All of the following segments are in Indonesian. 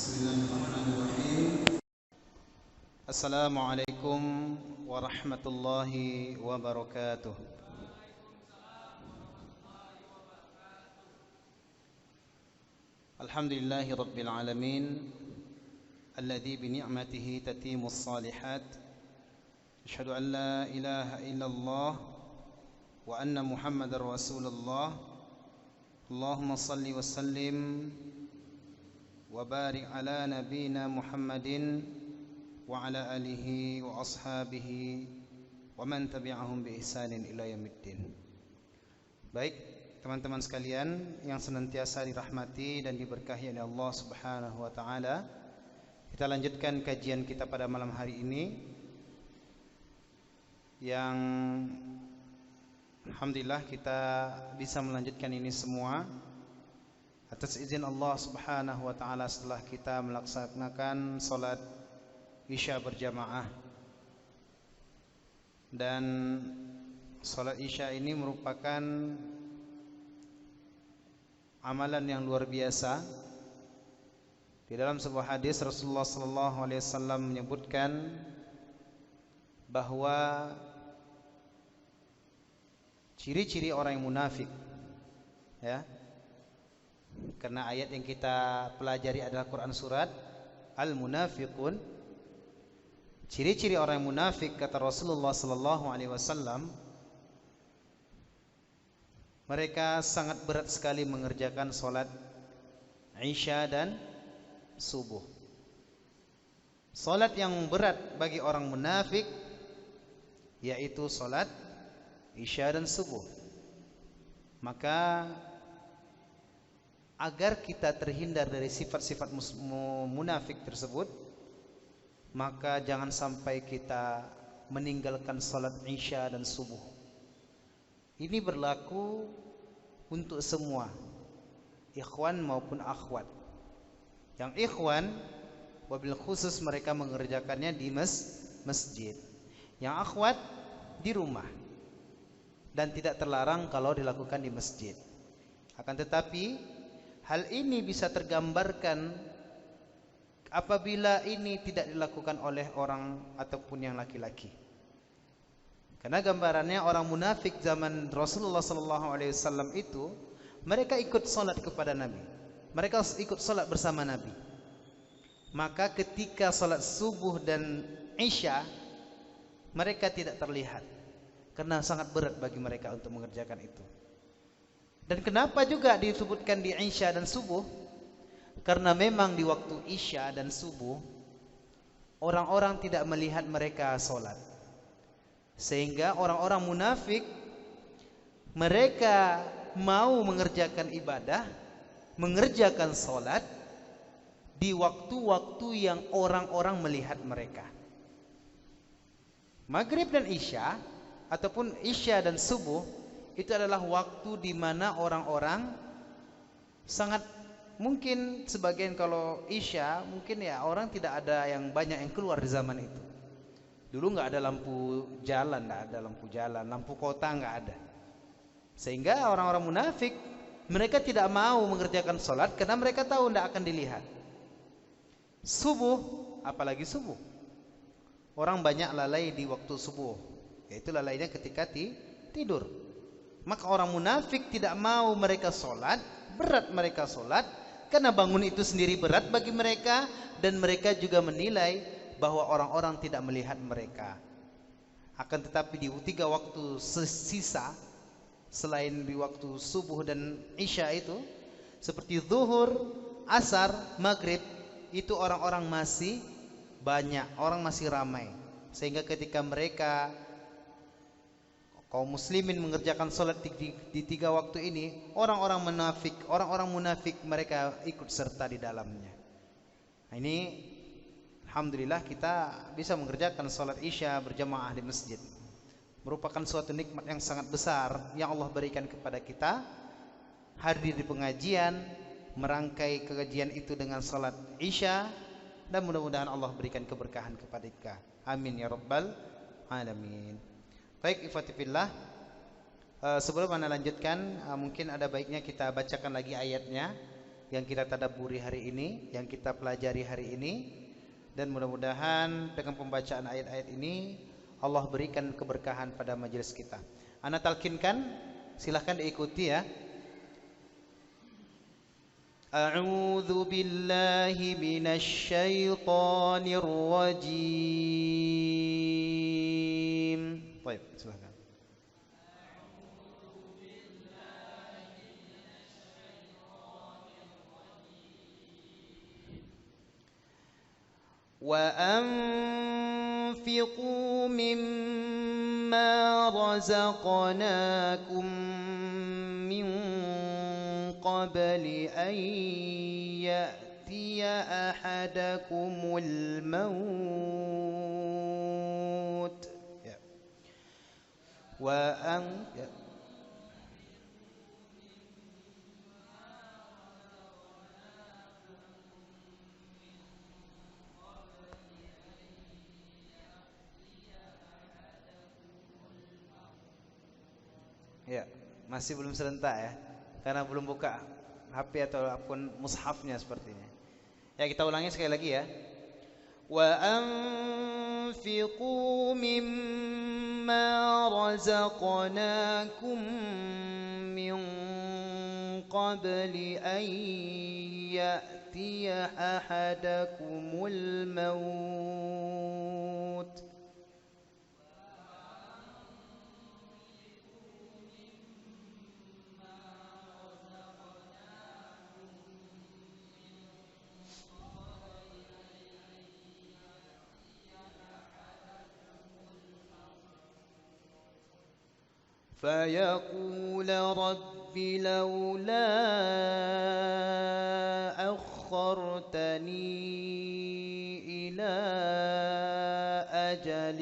Bismillahirrahmanirrahim. Assalamualaikum warahmatullahi wabarakatuh. Alhamdulillahi rabbil alamin, alladzi bi ni'matihi tatimmus shalihat. Asyhadu an la ilaha illallah wa anna Muhammadar Rasulullah. Allahumma shalli wa sallim wa barik ala nabiyyina Muhammadin wa ala alihi wa ashabihi wa man tabi'ahum bi ihsanin ila yaumiddin. Baik, teman-teman sekalian yang senantiasa dirahmati dan diberkahi oleh Allah Subhanahu wa taala, kita lanjutkan kajian kita pada malam hari ini yang alhamdulillah kita bisa melanjutkan ini semua atas izin Allah Subhanahu wa taala setelah kita melaksanakan salat Isya berjamaah. Dan salat Isya ini merupakan amalan yang luar biasa. Di dalam sebuah hadis Rasulullah sallallahu alaihi wasallam menyebutkan bahwa ciri-ciri orang yang munafik, ya. Karena ayat yang kita pelajari adalah Quran surat Al-Munafiqun. Ciri-ciri orang yang munafik kata Rasulullah sallallahu alaihi wasallam, mereka sangat berat sekali mengerjakan salat Isya dan subuh. Salat yang berat bagi orang munafik yaitu salat Isya dan subuh. Maka agar kita terhindar dari sifat-sifat munafik tersebut, maka jangan sampai kita meninggalkan salat Isya dan subuh. Ini berlaku untuk semua, ikhwan maupun akhwat. Yang ikhwan wabil khusus mereka mengerjakannya di masjid. Yang akhwat di rumah. Dan tidak terlarang kalau dilakukan di masjid. Akan tetapi hal ini bisa tergambarkan apabila ini tidak dilakukan oleh orang ataupun yang laki-laki. Karena gambarannya orang munafik zaman Rasulullah SAW itu, mereka ikut salat kepada Nabi. Mereka ikut salat bersama Nabi. Maka ketika salat subuh dan Isya, mereka tidak terlihat. Karena sangat berat bagi mereka untuk mengerjakan itu. Dan kenapa juga disebutkan di Isya dan subuh? Karena memang di waktu Isya dan subuh orang-orang tidak melihat mereka sholat. Sehingga orang-orang munafik mereka mau mengerjakan ibadah, mengerjakan sholat di waktu-waktu yang orang-orang melihat mereka. Maghrib dan Isya ataupun Isya dan subuh itu adalah waktu di mana orang-orang sangat mungkin, sebagian kalau Isya mungkin ya orang tidak ada yang banyak yang keluar di zaman itu. Dulu nggak ada lampu jalan, lampu kota nggak ada. Sehingga orang-orang munafik mereka tidak mau mengerjakan sholat karena mereka tahu tidak akan dilihat. Subuh, apalagi subuh, orang banyak lalai di waktu subuh, yaitu lalainya ketika tidur. Maka orang munafik tidak mau mereka sholat, berat mereka sholat, karena bangun itu sendiri berat bagi mereka, dan mereka juga menilai bahwa orang-orang tidak melihat mereka. Akan tetapi di 3 waktu sisa, selain di waktu subuh dan Isya itu, seperti zuhur, asar, maghrib, itu orang-orang masih banyak, orang masih ramai. Sehingga ketika mereka kaum muslimin mengerjakan salat di 3 waktu ini, orang-orang munafik mereka ikut serta di dalamnya. Nah, ini alhamdulillah kita bisa mengerjakan salat Isya berjamaah di masjid. Merupakan suatu nikmat yang sangat besar yang Allah berikan kepada kita. Hadir di pengajian, merangkai kajian itu dengan salat Isya, dan mudah-mudahan Allah berikan keberkahan kepada kita. Amin ya rabbal alamin. Baik, ikhwati fillah, sebelum Anda lanjutkan, mungkin ada baiknya kita bacakan lagi ayatnya yang kita tadabburi hari ini, yang kita pelajari hari ini, dan mudah-mudahan dengan pembacaan ayat-ayat ini Allah berikan keberkahan pada majelis kita. Ana talkinkan, silahkan diikuti ya. A'udzu billahi minasy syaithanir rajim. Baik, silahkan. وأنفقوا مما رزقناكم من قبل أن يأتي أحدكم الموت Ya, masih belum serentak ya, karena belum buka HP atau akun mushafnya sepertinya. Ya, kita ulangi sekali lagi ya. Wa anfiqu mimma razaqnakum min qabli an ya'tiya ahadakumul maut. فيقول رب لولا أخرتني إلى أجل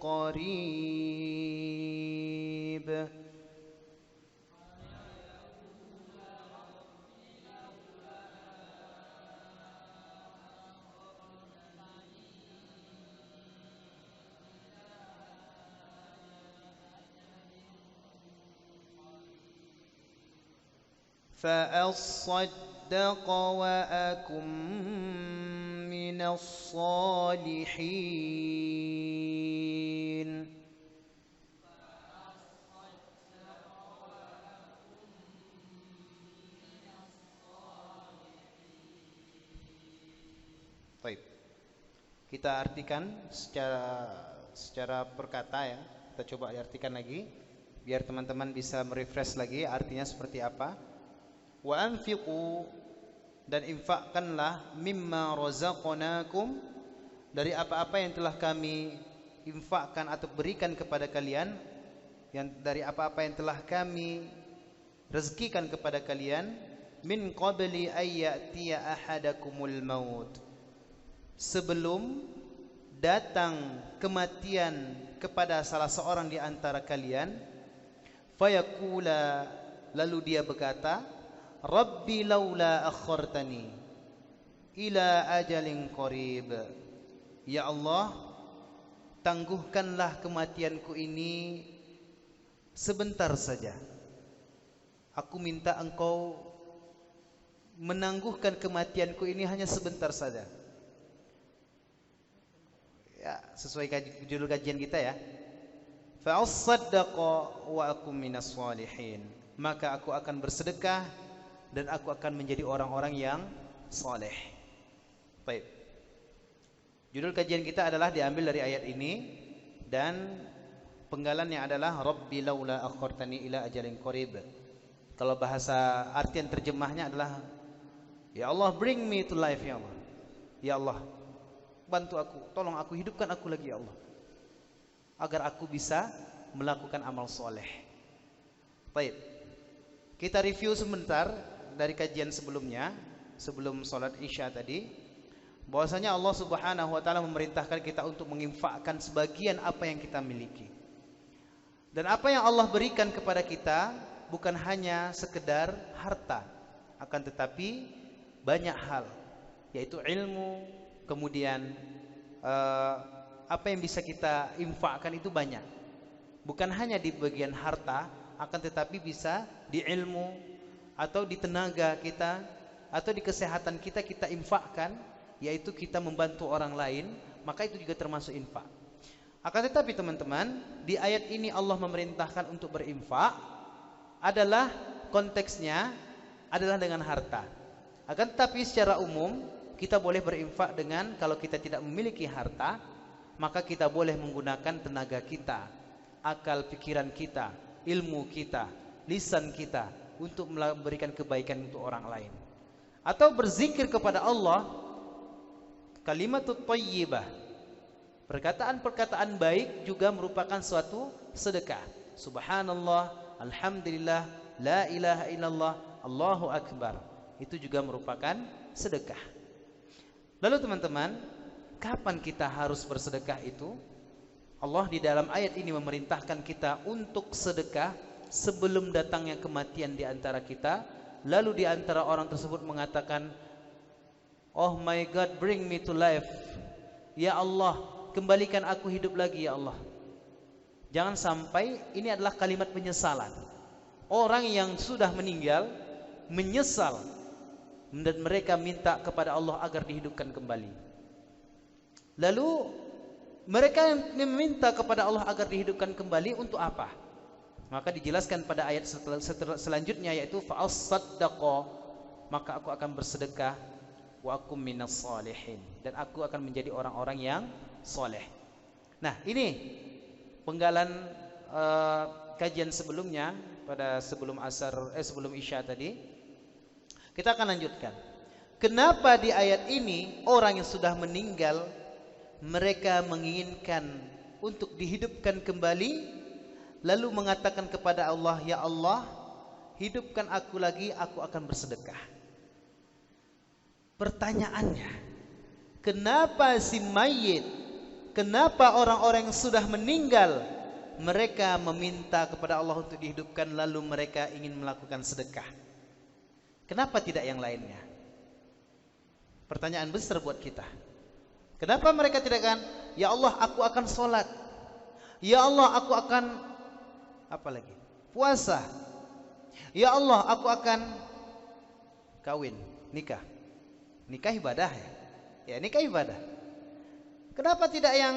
قريب فأصدق وأكن من الصالحين Baik. Kita artikan secara perkata ya. Kita coba diartikan lagi biar teman-teman bisa merefresh lagi artinya seperti apa. Wa anfiqu, dan infakkanlah mimma razaqnakum, dari apa-apa yang telah kami infakkan atau berikan kepada kalian, yang dari apa-apa yang telah kami rezekikan kepada kalian, min qabli ayyatiya ahadakumul maut, sebelum datang kematian kepada salah seorang di antara kalian. Fayaqula, lalu dia berkata, Rabbi laula akhartani ila ajalin qarib. Ya Allah, tangguhkanlah kematianku ini sebentar saja. Aku minta engkau menangguhkan kematianku ini hanya sebentar saja. Ya, sesuai judul kajian kita ya. Fa asaddaqa wa akum minas salihin. Maka aku akan bersedekah dan aku akan menjadi orang-orang yang saleh. Baik. Judul kajian kita adalah diambil dari ayat ini dan penggalannya adalah Rabbi laula akhartani ila ajalin qarib. Kalau bahasa artian terjemahnya adalah ya Allah, bring me to life ya Allah. Ya Allah, bantu aku, tolong aku, hidupkan aku lagi ya Allah, agar aku bisa melakukan amal soleh. Baik. Kita review sebentar dari kajian sebelumnya, sebelum sholat isya tadi, bahwasanya Allah Subhanahu wa taala memerintahkan kita untuk menginfakkan sebagian apa yang kita miliki. Dan apa yang Allah berikan kepada kita bukan hanya sekedar harta, akan tetapi banyak hal, yaitu ilmu, kemudian apa yang bisa kita infakkan itu banyak. Bukan hanya di bagian harta, akan tetapi bisa di ilmu, atau di tenaga kita atau di kesehatan kita, kita infakkan, yaitu kita membantu orang lain, maka itu juga termasuk infak. Akan tetapi teman-teman, di ayat ini Allah memerintahkan untuk berinfak adalah konteksnya adalah dengan harta. Akan tetapi secara umum kita boleh berinfak dengan, kalau kita tidak memiliki harta, maka kita boleh menggunakan tenaga kita, akal pikiran kita, ilmu kita, lisan kita untuk memberikan kebaikan untuk orang lain. Atau berzikir kepada Allah, kalimatut thayyibah, perkataan-perkataan baik juga merupakan suatu sedekah. Subhanallah, alhamdulillah, la ilaha illallah, Allahu akbar. Itu juga merupakan sedekah. Lalu teman-teman, kapan kita harus bersedekah itu? Allah di dalam ayat ini memerintahkan kita untuk sedekah sebelum datangnya kematian di antara kita. Lalu di antara orang tersebut mengatakan, "Oh my God, bring me to life." Ya Allah, kembalikan aku hidup lagi ya Allah. Jangan sampai ini adalah kalimat penyesalan. Orang yang sudah meninggal menyesal dan mereka minta kepada Allah agar dihidupkan kembali. Lalu mereka yang meminta kepada Allah agar dihidupkan kembali untuk apa? Maka dijelaskan pada ayat selanjutnya, yaitu fa'as-saddaqa, maka aku akan bersedekah, wa akum minas salihin, dan aku akan menjadi orang-orang yang soleh. Nah, ini penggalan kajian sebelumnya pada sebelum isya tadi. Kita akan lanjutkan. Kenapa di ayat ini orang yang sudah meninggal mereka menginginkan untuk dihidupkan kembali, lalu mengatakan kepada Allah, "Ya Allah, hidupkan aku lagi, aku akan bersedekah." Pertanyaannya, kenapa si mayit, kenapa orang-orang yang sudah meninggal mereka meminta kepada Allah untuk dihidupkan, lalu mereka ingin melakukan sedekah? Kenapa tidak yang lainnya? Pertanyaan besar buat kita. Kenapa mereka tidak akan, "Ya Allah, aku akan sholat. Ya Allah, aku akan apa lagi? Puasa. Ya Allah, aku akan kawin, nikah." Nikah ibadah ya? Ya, nikah ibadah. Kenapa tidak yang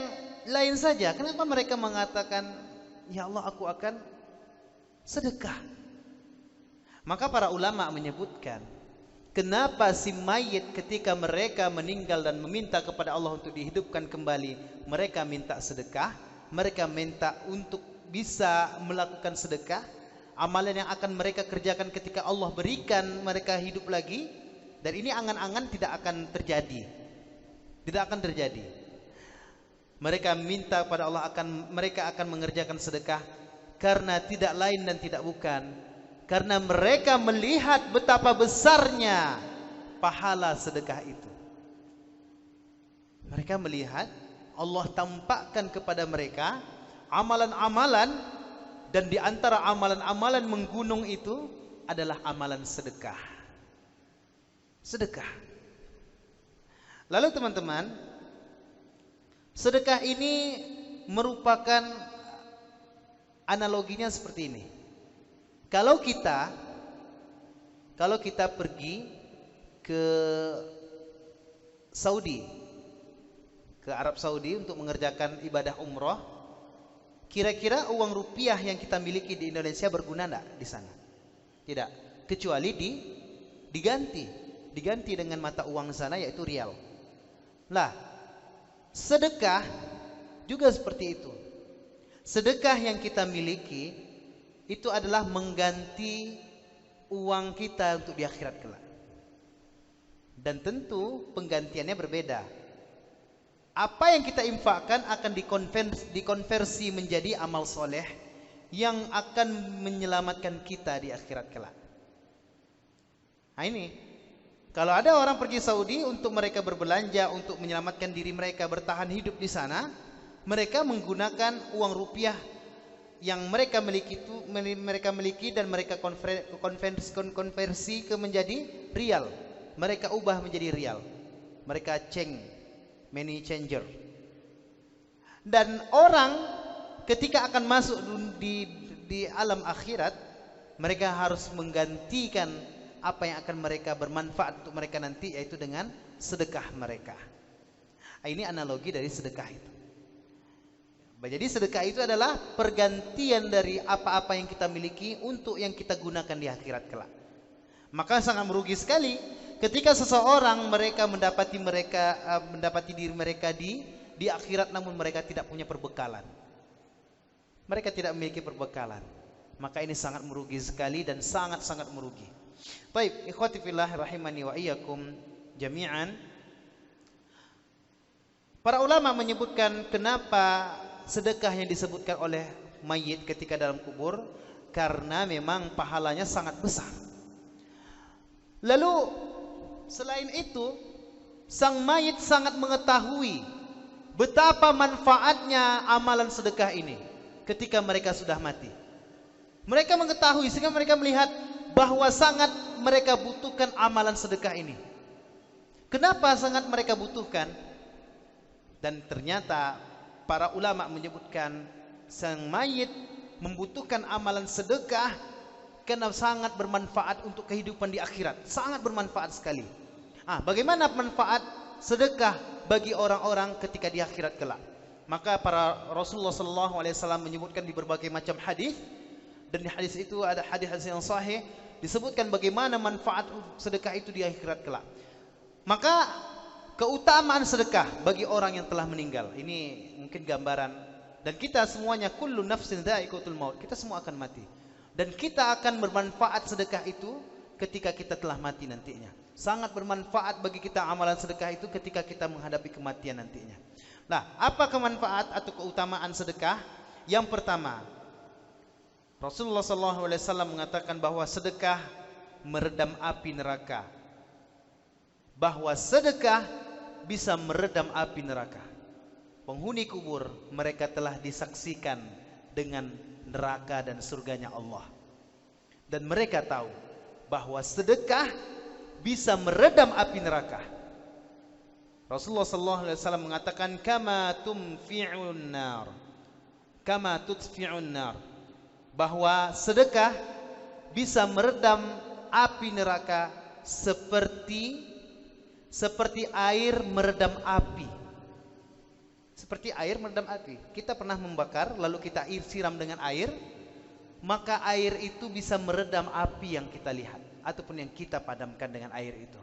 lain saja? Kenapa mereka mengatakan, "Ya Allah, aku akan sedekah"? Maka para ulama menyebutkan, kenapa si mayit ketika mereka meninggal dan meminta kepada Allah untuk dihidupkan kembali, mereka minta sedekah, mereka minta untuk bisa melakukan sedekah, amalan yang akan mereka kerjakan ketika Allah berikan mereka hidup lagi. Dan ini angan-angan tidak akan terjadi. Tidak akan terjadi. Mereka minta kepada Allah mereka akan mengerjakan sedekah karena tidak lain dan tidak bukan, karena mereka melihat betapa besarnya pahala sedekah itu. Mereka melihat Allah tampakkan kepada mereka amalan-amalan, dan di antara amalan-amalan menggunung itu adalah amalan sedekah. Sedekah. Lalu teman-teman, sedekah ini merupakan analoginya seperti ini. Kalau kita pergi ke Saudi, ke Arab Saudi untuk mengerjakan ibadah umroh, kira-kira uang rupiah yang kita miliki di Indonesia berguna enggak di sana? Tidak, kecuali diganti dengan mata uang sana, yaitu rial. Lah, sedekah juga seperti itu. Sedekah yang kita miliki itu adalah mengganti uang kita untuk di akhirat kelak. Dan tentu penggantiannya berbeda. Apa yang kita infakkan akan dikonversi menjadi amal soleh yang akan menyelamatkan kita di akhirat kelak. Nah ini, kalau ada orang pergi Saudi untuk mereka berbelanja, untuk menyelamatkan diri mereka bertahan hidup di sana, mereka menggunakan uang rupiah yang mereka miliki dan mereka konversi ke menjadi rial. Mereka ubah menjadi rial. Mereka money changer. Dan orang ketika akan masuk di alam akhirat, Mereka harus menggantikan apa yang akan mereka bermanfaat untuk mereka nanti, yaitu dengan sedekah mereka. Ini analogi dari sedekah itu. Jadi sedekah itu adalah pergantian dari apa-apa yang kita miliki untuk yang kita gunakan di akhirat kelak. Maka sangat merugi sekali ketika seseorang mendapati diri mereka di akhirat, namun mereka tidak punya perbekalan. Mereka tidak memiliki perbekalan. Maka ini sangat merugi sekali dan sangat-sangat merugi. Baik, ikhwati fillah rahimani wa iyyakum jami'an. Para ulama menyebutkan kenapa sedekah yang disebutkan oleh mayit ketika dalam kubur, karena memang pahalanya sangat besar. Lalu selain itu, sang mayit sangat mengetahui betapa manfaatnya amalan sedekah ini ketika mereka sudah mati. Mereka mengetahui sehingga mereka melihat bahwa sangat mereka butuhkan amalan sedekah ini. Kenapa sangat mereka butuhkan? Dan ternyata para ulama menyebutkan sang mayit membutuhkan amalan sedekah karena sangat bermanfaat untuk kehidupan di akhirat. Sangat bermanfaat sekali. Bagaimana manfaat sedekah bagi orang-orang ketika di akhirat kelak? Maka para Rasulullah SAW menyebutkan di berbagai macam hadis, dan di hadis itu ada hadis-hadis yang sahih disebutkan bagaimana manfaat sedekah itu di akhirat kelak. Maka keutamaan sedekah bagi orang yang telah meninggal, ini mungkin gambaran, dan kita semuanya kullu nafsin dha'iqatul maut, kita semua akan mati, dan kita akan bermanfaat sedekah itu ketika kita telah mati nantinya. Sangat bermanfaat bagi kita amalan sedekah itu ketika kita menghadapi kematian nantinya. Nah, apa kemanfaat atau keutamaan sedekah? Yang pertama, Rasulullah SAW mengatakan bahwa sedekah meredam api neraka. Bahwa sedekah bisa meredam api neraka. Penghuni kubur mereka telah disaksikan dengan neraka dan surganya Allah. Dan mereka tahu bahwa sedekah bisa meredam api neraka. Rasulullah SAW mengatakan kama tumfi'un nar, kama tutfi'un nar, bahwa sedekah bisa meredam api neraka seperti air meredam api. Seperti air meredam api. Kita pernah membakar lalu kita siram dengan air, maka air itu bisa meredam api yang kita lihat ataupun yang kita padamkan dengan air itu.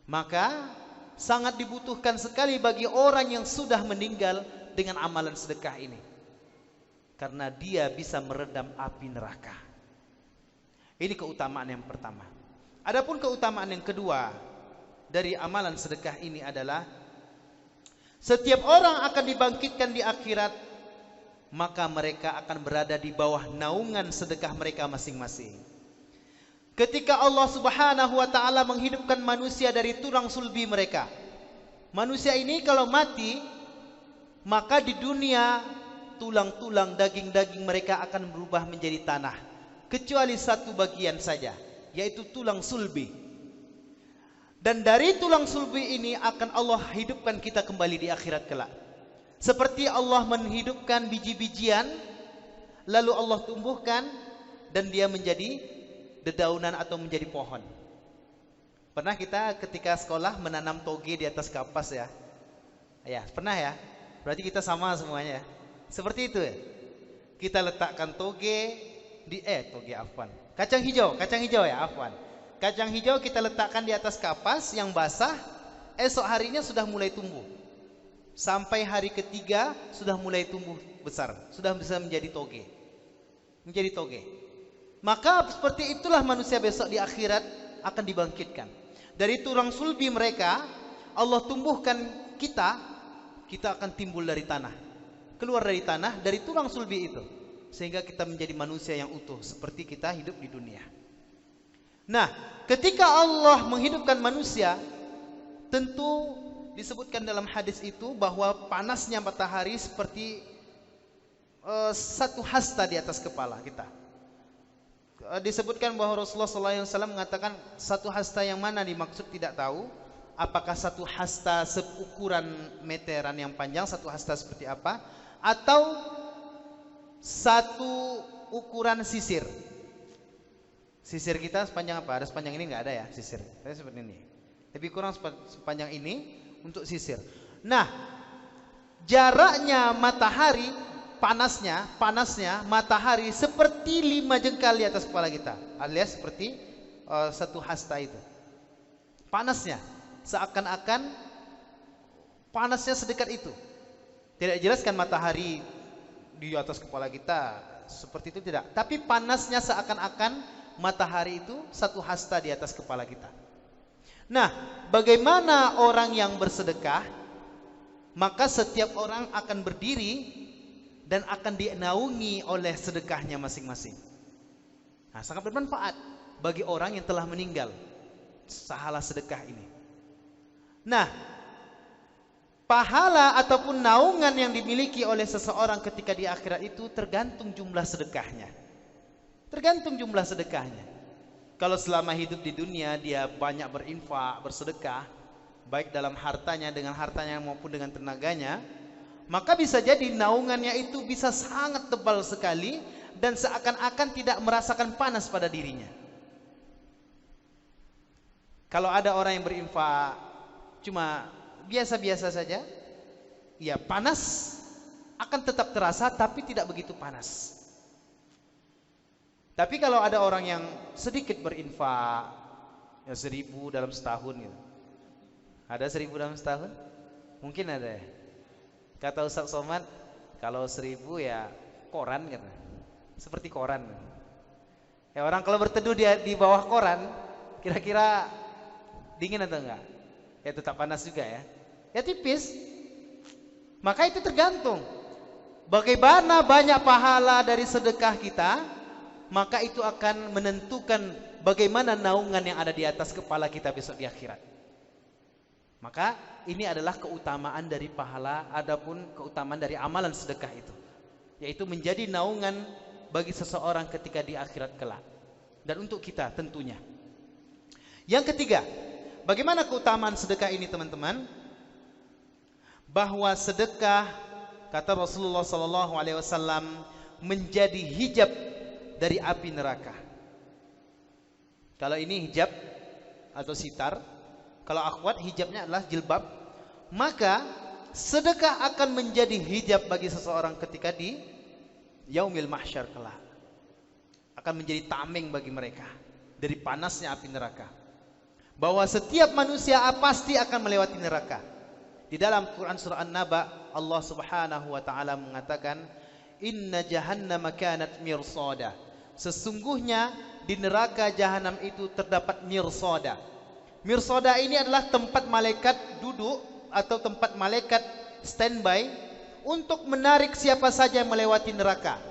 Maka sangat dibutuhkan sekali bagi orang yang sudah meninggal dengan amalan sedekah ini, karena dia bisa meredam api neraka. Ini keutamaan yang pertama. Adapun keutamaan yang kedua dari amalan sedekah ini adalah setiap orang akan dibangkitkan di akhirat, maka mereka akan berada di bawah naungan sedekah mereka masing-masing. Ketika Allah Subhanahu wa ta'ala menghidupkan manusia dari tulang sulbi mereka, manusia ini kalau mati, maka di dunia tulang-tulang, daging-daging mereka akan berubah menjadi tanah, kecuali satu bagian saja, yaitu tulang sulbi. Dan dari tulang sulbi ini akan Allah hidupkan kita kembali di akhirat kelak. Seperti Allah menghidupkan biji-bijian, lalu Allah tumbuhkan dan dia menjadi dedaunan atau menjadi pohon. Pernah kita ketika sekolah menanam toge di atas kapas ya? Ya, pernah ya? Berarti kita sama semuanya ya? Seperti itu ya? Kita letakkan toge di kacang hijau ya, afwan. Kacang hijau kita letakkan di atas kapas yang basah, esok harinya sudah mulai tumbuh. Sampai hari ketiga sudah mulai tumbuh besar, sudah bisa menjadi toge. Menjadi toge. Maka seperti itulah manusia besok di akhirat akan dibangkitkan. Dari tulang sulbi mereka, Allah tumbuhkan kita akan timbul dari tanah. Keluar dari tanah, dari tulang sulbi itu. Sehingga kita menjadi manusia yang utuh, seperti kita hidup di dunia. Nah, ketika Allah menghidupkan manusia, tentu disebutkan dalam hadis itu bahwa panasnya matahari seperti satu hasta di atas kepala kita. Disebutkan bahwa Rasulullah SAW mengatakan satu hasta yang mana dimaksud tidak tahu. Apakah satu hasta seukuran meteran yang panjang, satu hasta seperti apa, atau satu ukuran sisir. Sisir kita sepanjang apa? Ada sepanjang ini nggak ada ya sisir. Saya seperti ini. Lebih kurang sepanjang ini untuk sisir. Nah, jaraknya matahari, panasnya matahari seperti 5 jengkal di atas kepala kita, alias seperti satu hasta itu. Panasnya seakan-akan panasnya sedekat itu. Tidak jelaskan matahari di atas kepala kita seperti itu, tidak. Tapi panasnya seakan-akan matahari itu satu hasta di atas kepala kita. Nah, bagaimana orang yang bersedekah? Maka setiap orang akan berdiri dan akan dinaungi oleh sedekahnya masing-masing. Nah, sangat bermanfaat bagi orang yang telah meninggal pahala sedekah ini. Nah, pahala ataupun naungan yang dimiliki oleh seseorang ketika di akhirat itu tergantung jumlah sedekahnya. Tergantung jumlah sedekahnya. Kalau selama hidup di dunia dia banyak berinfak, bersedekah, baik dalam hartanya, dengan hartanya maupun dengan tenaganya, maka bisa jadi naungannya itu bisa sangat tebal sekali dan seakan-akan tidak merasakan panas pada dirinya. Kalau ada orang yang berinfak cuma biasa-biasa saja, ya panas akan tetap terasa tapi tidak begitu panas. Tapi kalau ada orang yang sedikit berinfak, ya 1.000 dalam setahun gitu. Ada 1.000 dalam setahun? Mungkin ada ya. Kata Ustaz Somad, kalau 1.000 ya koran kan. Seperti koran. Ya orang kalau berteduh di bawah koran, kira-kira dingin atau enggak? Ya tetap panas juga ya. Ya tipis. Maka itu tergantung bagaimana banyak pahala dari sedekah kita, maka itu akan menentukan bagaimana naungan yang ada di atas kepala kita besok di akhirat. Maka ini adalah keutamaan dari pahala, adapun keutamaan dari amalan sedekah itu, yaitu menjadi naungan bagi seseorang ketika di akhirat kelak. Dan untuk kita tentunya. Yang ketiga, bagaimana keutamaan sedekah ini teman-teman? Bahwa sedekah, kata Rasulullah SAW, menjadi hijab dari api neraka. Kalau ini hijab atau sitar, kalau akhwat hijabnya adalah jilbab, maka sedekah akan menjadi hijab bagi seseorang ketika di yaumil mahsyar kelak. Akan menjadi tameng bagi mereka dari panasnya api neraka. Bahwa setiap manusia pasti akan melewati neraka. Di dalam Quran surah An-Naba, Allah Subhanahu wa taala mengatakan, "Inna jahannama kanat mirsada." Sesungguhnya di neraka jahanam itu terdapat mirsada. Mirsada ini adalah tempat malaikat duduk atau tempat malaikat standby untuk menarik siapa saja yang melewati neraka.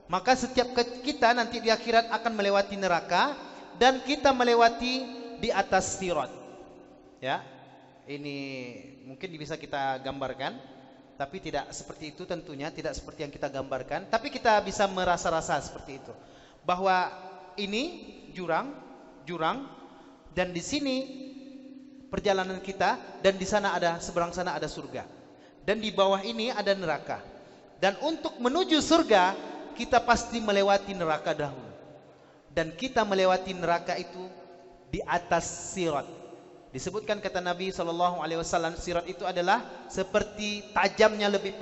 Maka setiap kita nanti di akhirat akan melewati neraka dan kita melewati di atas sirat. Ya, ini mungkin bisa kita gambarkan, tapi tidak seperti itu tentunya, tidak seperti yang kita gambarkan, tapi kita bisa merasa-rasa seperti itu. Bahwa ini jurang dan di sini perjalanan kita, dan di sana ada, seberang sana ada surga. Dan di bawah ini ada neraka. Dan untuk menuju surga kita pasti melewati neraka dahulu. Dan kita melewati neraka itu di atas sirat. Disebutkan kata Nabi SAW, sirat itu adalah seperti tajamnya lebih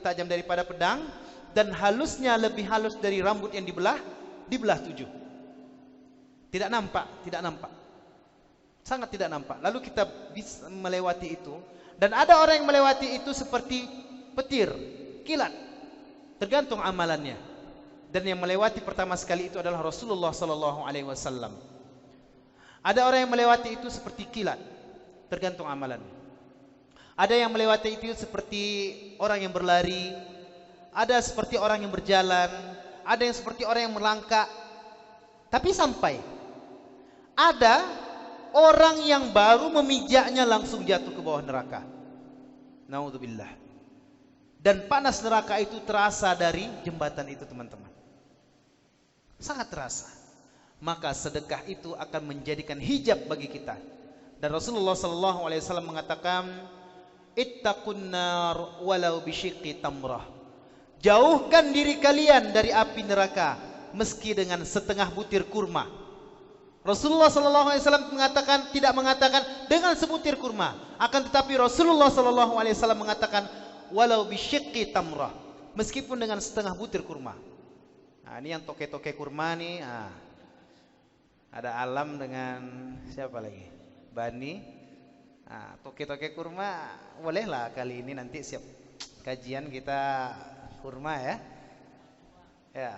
tajam daripada pedang, dan halusnya lebih halus dari rambut yang dibelah 7. Tidak nampak, sangat tidak nampak. Lalu kita bisa melewati itu, dan ada orang yang melewati itu seperti petir, kilat, tergantung amalannya. Dan yang melewati pertama sekali itu adalah Rasulullah SAW. Ada orang yang melewati itu seperti kilat, tergantung amalannya. Ada yang melewati itu seperti orang yang berlari, ada seperti orang yang berjalan, ada yang seperti orang yang melangkah. Tapi sampai ada orang yang baru memijaknya langsung jatuh ke bawah neraka. Naudzubillah. Dan panas neraka itu terasa dari jembatan itu teman-teman. Sangat terasa. Maka sedekah itu akan menjadikan hijab bagi kita. Dan Rasulullah SAW mengatakan, ittaqun nar walau bisyiqqi tamrah. Jauhkan diri kalian dari api neraka meski dengan setengah butir kurma. Rasulullah SAW tidak mengatakan dengan sebutir kurma, akan tetapi Rasulullah SAW mengatakan walau bisyikki tamrah, meskipun dengan setengah butir kurma. Nah, ini yang toke-toke kurma nih. Nah, ada Alam dengan siapa lagi? Bani. Nah, toke-toke kurma bolehlah kali ini nanti siap kajian kita kurma ya. Ya.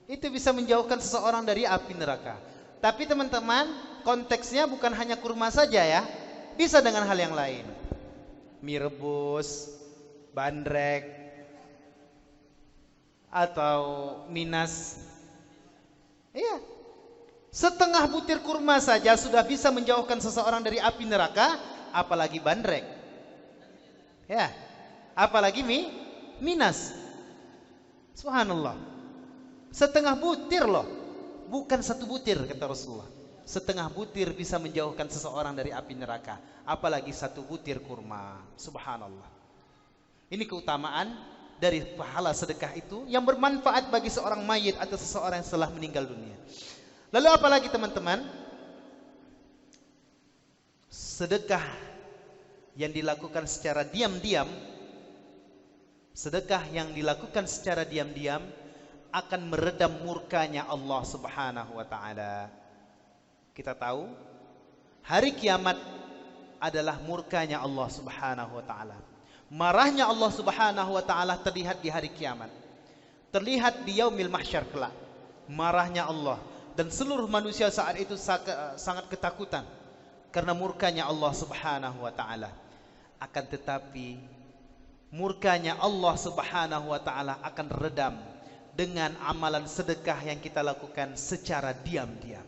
Itu bisa menjauhkan seseorang dari api neraka. Tapi teman-teman, konteksnya bukan hanya kurma saja ya. Bisa dengan hal yang lain. Mie rebus, bandrek, atau minas. Iya. Setengah butir kurma saja sudah bisa menjauhkan seseorang dari api neraka, apalagi bandrek. Ya. Apalagi minas. Subhanallah. Setengah butir loh. Bukan satu butir, kata Rasulullah. Setengah butir bisa menjauhkan seseorang dari api neraka, apalagi satu butir kurma. Subhanallah. Ini keutamaan dari pahala sedekah itu yang bermanfaat bagi seorang mayit atau seseorang yang telah meninggal dunia. Lalu apalagi teman-teman? Sedekah yang dilakukan secara diam-diam, sedekah yang dilakukan secara diam-diam akan meredam murkanya Allah Subhanahu wa taala. Kita tahu hari kiamat adalah murkanya Allah Subhanahu wa taala. Marahnya Allah Subhanahu wa taala terlihat di hari kiamat. Terlihat di yaumil mahsyar kelak. Marahnya Allah dan seluruh manusia saat itu sangat ketakutan karena murkanya Allah Subhanahu wa taala. Akan tetapi murkanya Allah Subhanahu wa taala akan redam dengan amalan sedekah yang kita lakukan secara diam-diam,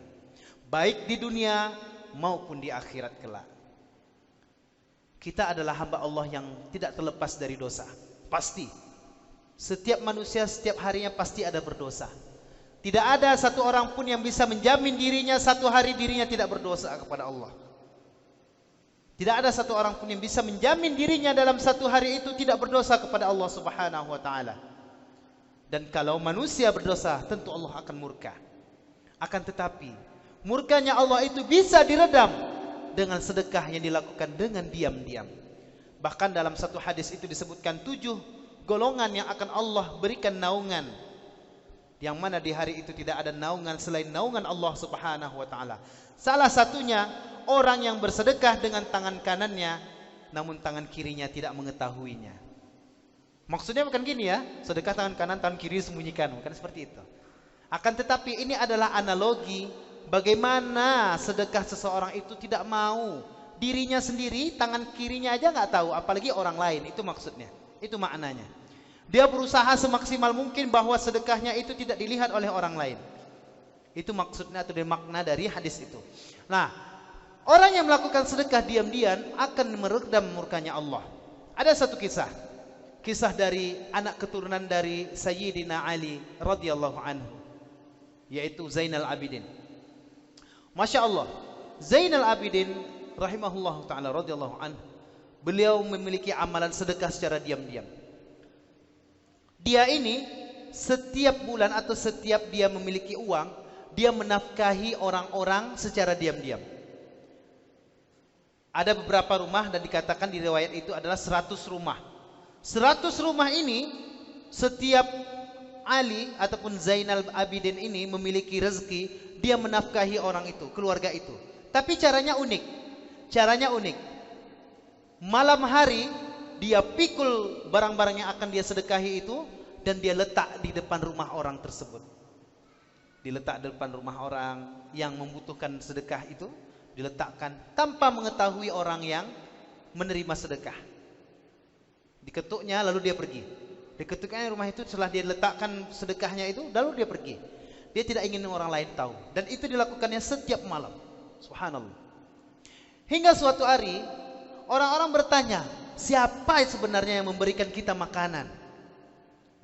baik di dunia maupun di akhirat kelak. Kita adalah hamba Allah yang tidak terlepas dari dosa. Pasti. Setiap manusia setiap harinya pasti ada berdosa. Tidak ada satu orang pun yang bisa menjamin dirinya satu hari dirinya tidak berdosa kepada Allah. Tidak ada satu orang pun yang bisa menjamin dirinya dalam satu hari itu tidak berdosa kepada Allah Subhanahu wa taala. Dan kalau manusia berdosa, tentu Allah akan murka. Akan tetapi, murkanya Allah itu bisa diredam dengan sedekah yang dilakukan dengan diam-diam. Bahkan dalam satu hadis itu disebutkan 7 golongan yang akan Allah berikan naungan, yang mana di hari itu tidak ada naungan selain naungan Allah Subhanahu wa taala. Salah satunya orang yang bersedekah dengan tangan kanannya, namun tangan kirinya tidak mengetahuinya. Maksudnya bukan gini ya, sedekah tangan kanan, tangan kiri sembunyikan, bukan seperti itu. Akan tetapi ini adalah analogi bagaimana sedekah seseorang itu tidak mau dirinya sendiri, tangan kirinya aja nggak tahu, apalagi orang lain. Itu maksudnya, itu maknanya. Dia berusaha semaksimal mungkin bahwa sedekahnya itu tidak dilihat oleh orang lain. Itu maksudnya atau makna dari hadis itu. Nah, orang yang melakukan sedekah diam-diam akan meredam murkanya Allah. Ada satu kisah dari anak keturunan dari Sayyidina Ali radhiyallahu anhu, yaitu Zainal Abidin. Masya Allah, Zainal Abidin rahimahullah ta'ala radhiyallahu anhu, beliau memiliki amalan sedekah secara diam-diam. Dia ini setiap bulan atau setiap dia memiliki uang, dia menafkahi orang-orang secara diam-diam. Ada beberapa rumah dan dikatakan di riwayat itu adalah 100 rumah. 100 rumah ini setiap Ali ataupun Zainal Abidin ini memiliki rezeki, dia menafkahi orang itu, keluarga itu. Tapi caranya unik. Malam hari dia pikul barang-barang yang akan dia sedekahi itu dan dia letak di depan rumah orang tersebut. Diletak di depan rumah orang yang membutuhkan sedekah itu, diletakkan tanpa mengetahui orang yang menerima sedekah. Diketuknya lalu dia pergi. Diketuknya rumah itu setelah dia letakkan sedekahnya itu, lalu dia pergi. Dia tidak ingin orang lain tahu. Dan itu dilakukannya setiap malam. Subhanallah. Hingga suatu hari orang-orang bertanya, siapa sebenarnya yang memberikan kita makanan?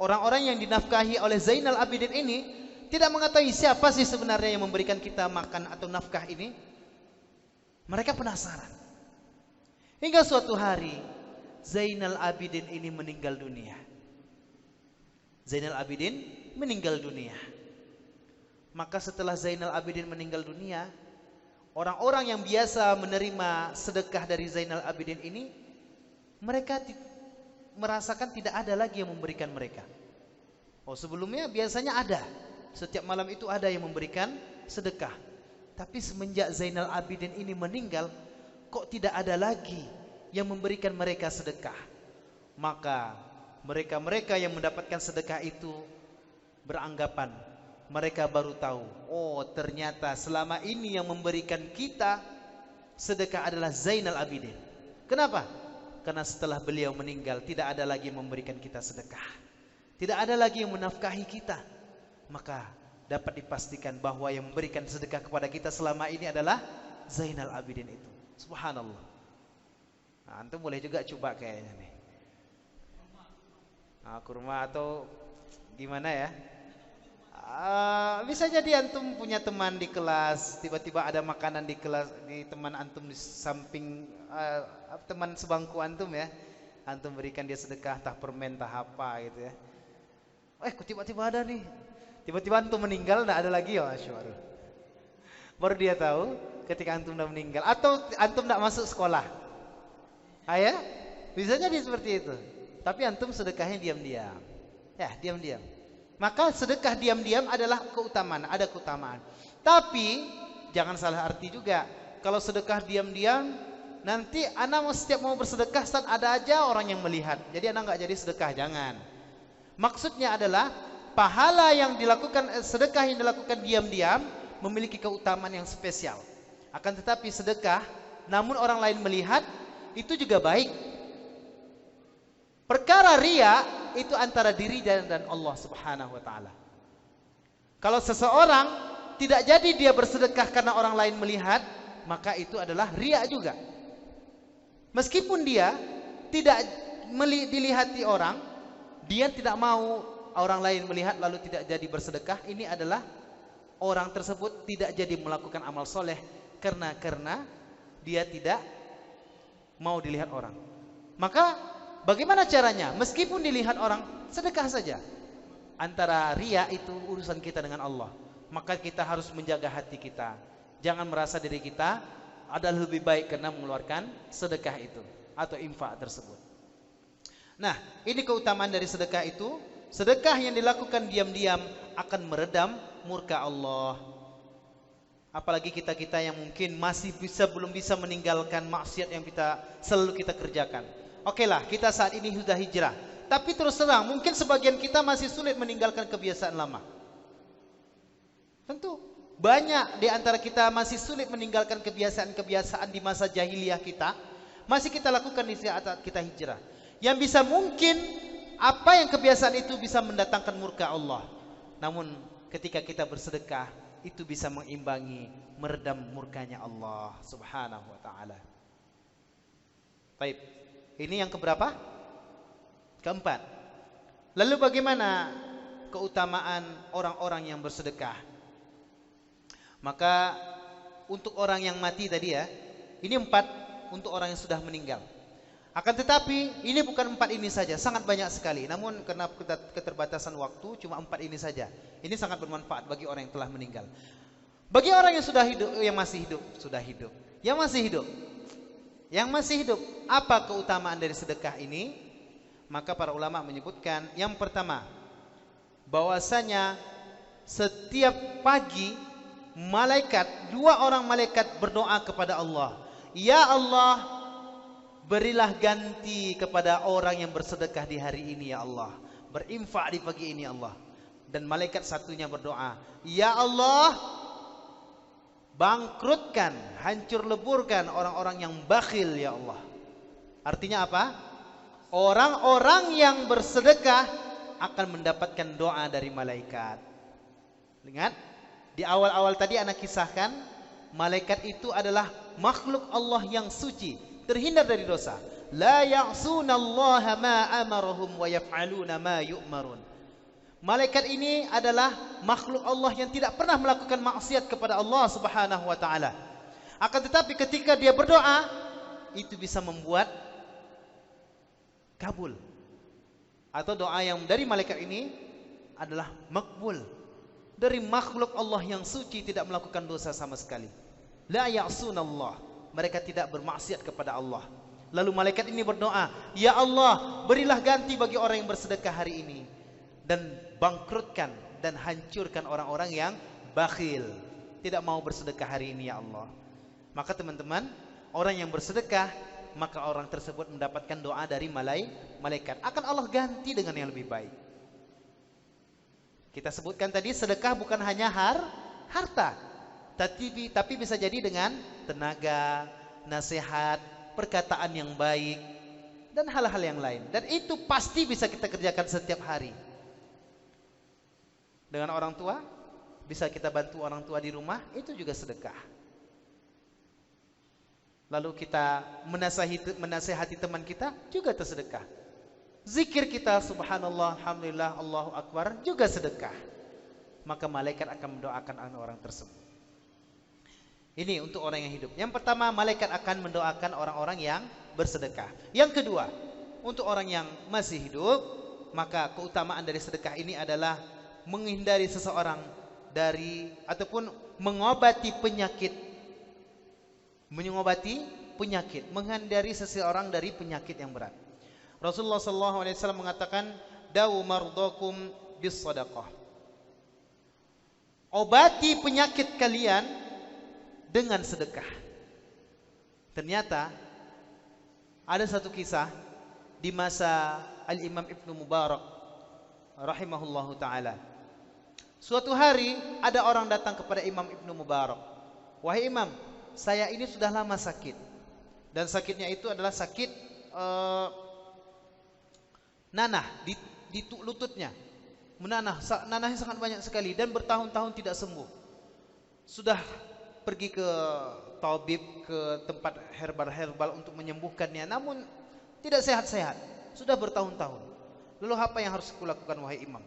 Orang-orang yang dinafkahi oleh Zainal Abidin ini tidak mengetahui siapa sih sebenarnya yang memberikan kita makan atau nafkah ini. Mereka penasaran. Hingga suatu hari Zainal Abidin ini meninggal dunia. Zainal Abidin meninggal dunia. Maka setelah Zainal Abidin meninggal dunia, orang-orang yang biasa menerima sedekah dari Zainal Abidin ini, mereka merasakan tidak ada lagi yang memberikan mereka. Oh, sebelumnya biasanya ada. Setiap malam itu ada yang memberikan sedekah. Tapi semenjak Zainal Abidin ini meninggal, kok tidak ada lagi yang memberikan mereka sedekah. Maka mereka-mereka yang mendapatkan sedekah itu beranggapan, mereka baru tahu, oh ternyata selama ini yang memberikan kita sedekah adalah Zainal Abidin. Kenapa? Karena setelah beliau meninggal tidak ada lagi yang memberikan kita sedekah, tidak ada lagi yang menafkahi kita. Maka dapat dipastikan bahwa yang memberikan sedekah kepada kita selama ini adalah Zainal Abidin itu. Subhanallah. Nah, antum boleh juga coba kayaknya nih. Nah, kurma atau gimana ya? Bisa jadi antum punya teman di kelas, tiba-tiba ada makanan di kelas, di teman antum di samping teman sebangku antum ya, antum berikan dia sedekah, entah permen, entah apa gitu ya. Kok tiba-tiba ada nih, tiba-tiba antum meninggal, tidak ada lagi ya, masyaallah. Baru dia tahu ketika antum sudah meninggal, atau antum tidak masuk sekolah, ya, bisa jadi seperti itu. Tapi antum sedekahnya diam-diam, ya diam-diam. Maka sedekah diam-diam adalah keutamaan, ada keutamaan. Tapi jangan salah arti juga. Kalau sedekah diam-diam, nanti anak setiap mau bersedekah, Ustaz, ada aja orang yang melihat. Jadi anak nggak jadi sedekah, jangan. Maksudnya adalah pahala yang dilakukan, sedekah yang dilakukan diam-diam memiliki keutamaan yang spesial. Akan tetapi sedekah, namun orang lain melihat, itu juga baik. Perkara riya itu antara diri dan Allah Subhanahu wa taala. Kalau seseorang tidak jadi dia bersedekah karena orang lain melihat, maka itu adalah riya juga. Meskipun dia tidak dilihati orang, dia tidak mau orang lain melihat lalu tidak jadi bersedekah, ini adalah orang tersebut tidak jadi melakukan amal soleh karena dia tidak mau dilihat orang. Maka bagaimana caranya? Meskipun dilihat orang, sedekah saja. Antara riya itu urusan kita dengan Allah. Maka kita harus menjaga hati kita. Jangan merasa diri kita adalah lebih baik karena mengeluarkan sedekah itu atau infak tersebut. Nah, ini keutamaan dari sedekah itu. Sedekah yang dilakukan diam-diam akan meredam murka Allah. Apalagi kita-kita yang mungkin masih belum bisa meninggalkan maksiat yang selalu kita kerjakan. Oke lah, kita saat ini sudah hijrah. Tapi terus terang, mungkin sebagian kita masih sulit meninggalkan kebiasaan lama. Tentu, banyak di antara kita masih sulit meninggalkan kebiasaan-kebiasaan di masa jahiliyah kita. Masih kita lakukan di saat kita hijrah. Yang bisa mungkin, apa yang kebiasaan itu bisa mendatangkan murka Allah. Namun, ketika kita bersedekah, itu bisa mengimbangi, meredam murkanya Allah Subhanahu wa ta'ala. Baik. Ini yang keberapa? Keempat. Lalu bagaimana keutamaan orang-orang yang bersedekah? Maka untuk orang yang mati tadi ya, ini 4 untuk orang yang sudah meninggal. Akan tetapi ini bukan 4 ini saja, sangat banyak sekali. Namun karena keterbatasan waktu cuma 4 ini saja. Ini sangat bermanfaat bagi orang yang telah meninggal. Bagi orang yang sudah hidup, yang masih hidup, yang masih hidup. Yang masih hidup, apa keutamaan dari sedekah ini? Maka para ulama menyebutkan yang pertama, bahwasanya setiap pagi dua orang malaikat berdoa kepada Allah, ya Allah, berilah ganti kepada orang yang bersedekah di hari ini ya Allah, berinfak di pagi ini ya Allah. Dan malaikat satunya berdoa, ya Allah, bangkrutkan, hancur leburkan orang-orang yang bakhil ya Allah. Artinya apa? Orang-orang yang bersedekah akan mendapatkan doa dari malaikat. Ingat, di awal-awal tadi anak kisahkan, malaikat itu adalah makhluk Allah yang suci, terhindar dari dosa. La ya'sunallaha ma amarahum wa yaf'aluna ma yu'marun. Malaikat ini adalah makhluk Allah yang tidak pernah melakukan maksiat kepada Allah Subhanahu wa taala. Akan tetapi ketika dia berdoa, itu bisa membuat kabul. Atau doa yang dari malaikat ini adalah makbul. dari makhluk Allah yang suci tidak melakukan dosa sama sekali. La ya'sunallah, mereka tidak bermaksiat kepada Allah. Lalu malaikat ini berdoa, ya Allah, berilah ganti bagi orang yang bersedekah hari ini, dan bangkrutkan dan hancurkan orang-orang yang bakhil, tidak mau bersedekah hari ini ya Allah. Maka teman-teman, orang yang bersedekah, maka orang tersebut mendapatkan doa dari malaikat, akan Allah ganti dengan yang lebih baik. Kita sebutkan tadi, sedekah bukan hanya harta, tapi bisa jadi dengan tenaga, nasihat, perkataan yang baik, dan hal-hal yang lain. Dan itu pasti bisa kita kerjakan setiap hari. Dengan orang tua, bisa kita bantu orang tua di rumah, itu juga sedekah. Lalu kita menasihati teman kita, juga tersedekah. Zikir kita subhanallah, alhamdulillah, Allahu akbar, juga sedekah. Maka malaikat akan mendoakan orang tersebut. Ini untuk orang yang hidup. Yang pertama, malaikat akan mendoakan orang-orang yang bersedekah. Yang kedua, untuk orang yang masih hidup, maka keutamaan dari sedekah ini adalah menghindari seseorang dari ataupun mengobati penyakit, menghindari seseorang dari penyakit yang berat. Rasulullah SAW mengatakan, dawu mardakum bis sadaqah. Obati penyakit kalian dengan sedekah. Ternyata ada satu kisah di masa Al-Imam Ibnu Mubarak rahimahullahu ta'ala. Suatu hari ada orang datang kepada Imam Ibnu Mubarak. Wahai Imam, saya ini sudah lama sakit. Dan sakitnya itu adalah sakit nanah di lututnya. Nanahnya sangat banyak sekali dan bertahun-tahun tidak sembuh. Sudah pergi ke tabib, ke tempat herbal untuk menyembuhkannya, namun tidak sehat-sehat. Sudah bertahun-tahun. Lalu apa yang harus kulakukan wahai Imam?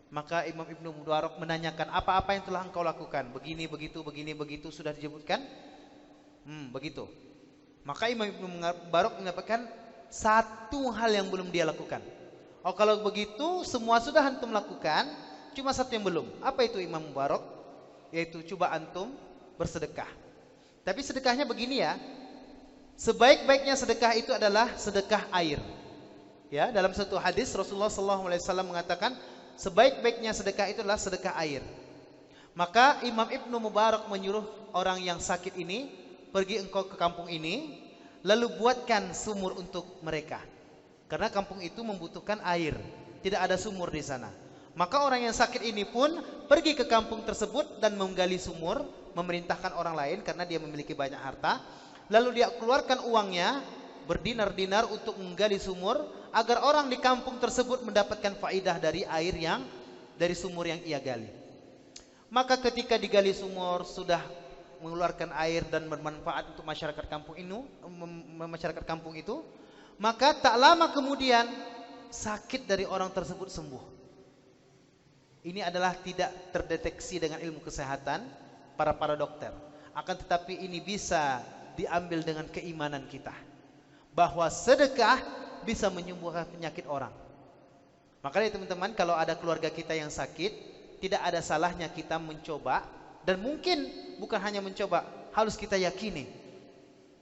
Maka Imam Ibnu Mubarak menanyakan, apa-apa yang telah engkau lakukan? Begini, begitu, sudah disebutkan? Begitu. Maka Imam Ibnu Mubarak mengatakan, satu hal yang belum dia lakukan. Oh, kalau begitu semua sudah antum lakukan, cuma satu yang belum. Apa itu Imam Mubarak? Yaitu coba antum bersedekah. Tapi sedekahnya begini ya. Sebaik-baiknya sedekah itu adalah sedekah air. Ya, dalam satu hadis Rasulullah SAW mengatakan, sebaik-baiknya sedekah itu adalah sedekah air. Maka Imam Ibnu Mubarak menyuruh orang yang sakit ini, pergi engkau ke kampung ini, lalu buatkan sumur untuk mereka. Karena kampung itu membutuhkan air, tidak ada sumur di sana. Maka orang yang sakit ini pun pergi ke kampung tersebut dan menggali sumur, memerintahkan orang lain karena dia memiliki banyak harta. Lalu dia keluarkan uangnya, berdinar-dinar untuk menggali sumur, agar orang di kampung tersebut mendapatkan faidah dari air dari sumur yang ia gali. Maka ketika digali sumur sudah mengeluarkan air dan bermanfaat untuk masyarakat kampung itu, maka tak lama kemudian sakit dari orang tersebut sembuh. Ini adalah tidak terdeteksi dengan ilmu kesehatan para dokter. Akan tetapi ini bisa diambil dengan keimanan kita, bahwa sedekah bisa menyembuhkan penyakit orang. Makanya teman-teman, kalau ada keluarga kita yang sakit, tidak ada salahnya kita mencoba. Dan mungkin bukan hanya mencoba, harus kita yakini.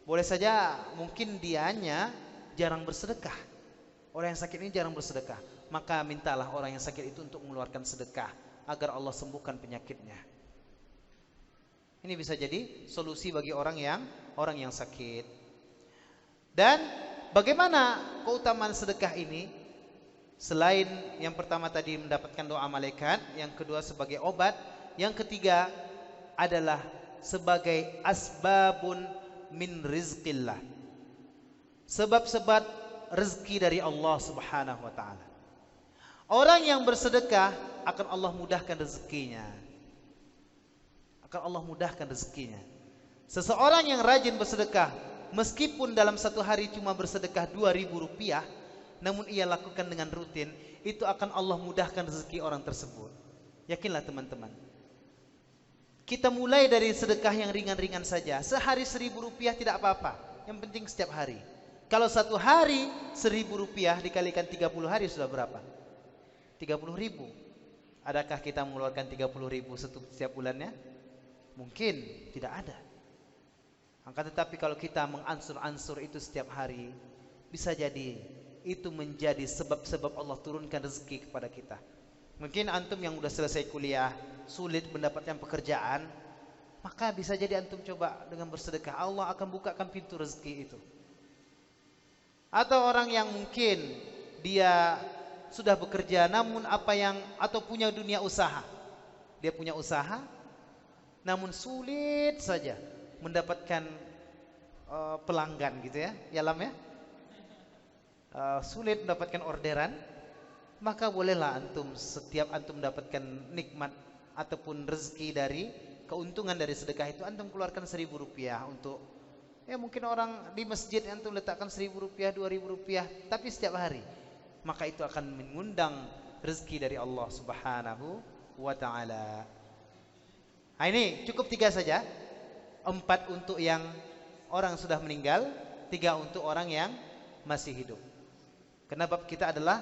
Boleh saja mungkin dianya jarang bersedekah. Orang yang sakit ini jarang bersedekah. Maka mintalah orang yang sakit itu untuk mengeluarkan sedekah, agar Allah sembuhkan penyakitnya. Ini bisa jadi solusi bagi orang yang sakit. Dan bagaimana keutamaan sedekah ini? Selain yang pertama tadi mendapatkan doa malaikat, yang kedua sebagai obat, yang ketiga adalah sebagai asbabun min rizqillah. Sebab-sebab rezeki dari Allah Subhanahu wa taala. Orang yang bersedekah akan Allah mudahkan rezekinya. Seseorang yang rajin bersedekah, meskipun dalam satu hari cuma bersedekah 2.000 rupiah, namun ia lakukan dengan rutin, itu akan Allah mudahkan rezeki orang tersebut. Yakinlah teman-teman. Kita mulai dari sedekah yang ringan-ringan saja. Sehari 1.000 rupiah tidak apa-apa. Yang penting setiap hari. Kalau satu hari 1.000 rupiah dikalikan 30 hari sudah berapa? 30.000. Adakah kita mengeluarkan 30.000 setiap bulannya? Mungkin tidak ada. Akan tetapi kalau kita mengansur-ansur itu setiap hari, bisa jadi itu menjadi sebab-sebab Allah turunkan rezeki kepada kita. Mungkin antum yang sudah selesai kuliah, sulit mendapatkan pekerjaan, maka bisa jadi antum coba dengan bersedekah, Allah akan bukakan pintu rezeki itu. Atau orang yang mungkin dia sudah bekerja namun atau punya dunia usaha. Dia punya usaha namun sulit saja mendapatkan pelanggan gitu ya. Ya Lam ya. Sulit mendapatkan orderan, maka bolehlah setiap antum mendapatkan nikmat ataupun rezeki dari keuntungan dari sedekah itu, antum keluarkan Rp1.000 untuk, ya mungkin orang di masjid antum letakkan Rp1.000, Rp2.000, tapi setiap hari, maka itu akan mengundang rezeki dari Allah Subhanahu wa Ta'ala. Nah, ini cukup 3 saja. 4 untuk yang orang sudah meninggal, 3 untuk orang yang masih hidup. Kenapa kita adalah